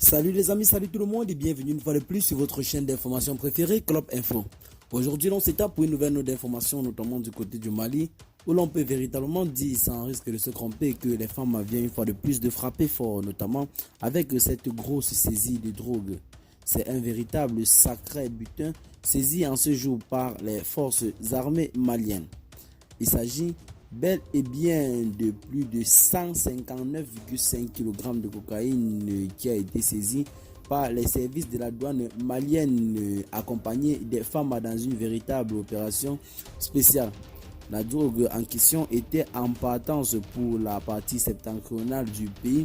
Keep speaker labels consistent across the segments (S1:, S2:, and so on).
S1: Salut les amis, salut tout le monde et bienvenue une fois de plus sur votre chaîne d'information préférée, Club Info. Aujourd'hui, on s'étape pour une nouvelle note d'information, notamment du côté du Mali, où l'on peut véritablement dire, sans risque de se tromper, que les femmes viennent une fois de plus de frapper fort, notamment avec cette grosse saisie de drogue. C'est un véritable sacré butin saisi en ce jour par les forces armées maliennes. Il s'agit bel et bien de plus de 159,5 kg de cocaïne qui a été saisie par les services de la douane malienne accompagnés des femmes dans une véritable opération spéciale. La drogue en question était en partance pour la partie septentrionale du pays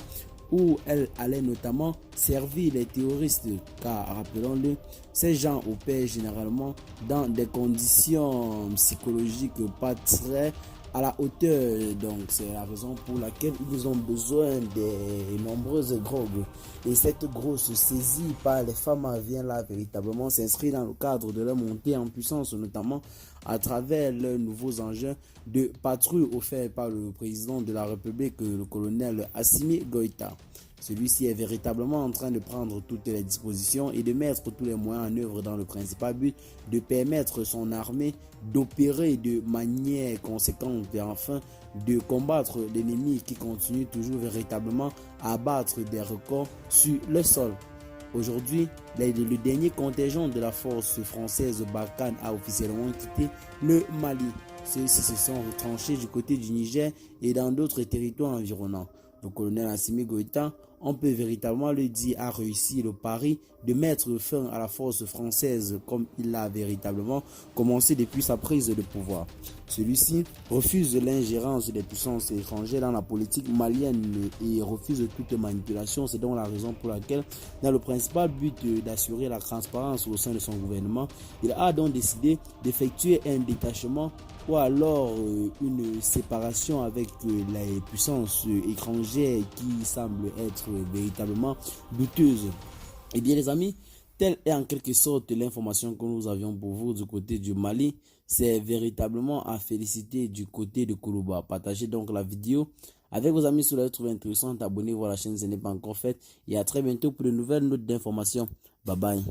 S1: où elle allait notamment servir les terroristes, car rappelons-le, ces gens opèrent généralement dans des conditions psychologiques pas très à la hauteur, donc c'est la raison pour laquelle ils ont besoin des nombreuses drogues. Et cette grosse saisie par les femmes vient là véritablement s'inscrire dans le cadre de leur montée en puissance, notamment à travers leurs nouveaux engins de patrouille offerts par le président de la République, le colonel Assimi Goïta. Celui-ci est véritablement en train de prendre toutes les dispositions et de mettre tous les moyens en œuvre dans le principal but de permettre son armée d'opérer de manière conséquente et enfin de combattre l'ennemi qui continue toujours véritablement à battre des records sur le sol. Aujourd'hui, le dernier contingent de la force française Barkhane a officiellement quitté le Mali. Ceux-ci se sont retranchés du côté du Niger et dans d'autres territoires environnants. Le colonel Assimi Goïta, on peut véritablement le dire, a réussi le pari de mettre fin à la force française comme il l'a véritablement commencé depuis sa prise de pouvoir. Celui-ci refuse l'ingérence des puissances étrangères dans la politique malienne et refuse toute manipulation. C'est donc la raison pour laquelle, dans le principal but d'assurer la transparence au sein de son gouvernement, il a donc décidé d'effectuer un détachement ou alors une séparation avec les puissances étrangères qui semblent être véritablement douteuses. Eh bien les amis, telle est en quelque sorte l'information que nous avions pour vous du côté du Mali. C'est véritablement à féliciter du côté de Kourouba. Partagez donc la vidéo avec vos amis si vous la trouvez intéressante. Abonnez-vous à la chaîne si ce n'est pas encore fait. Et à très bientôt pour de nouvelles notes d'informations. Bye bye.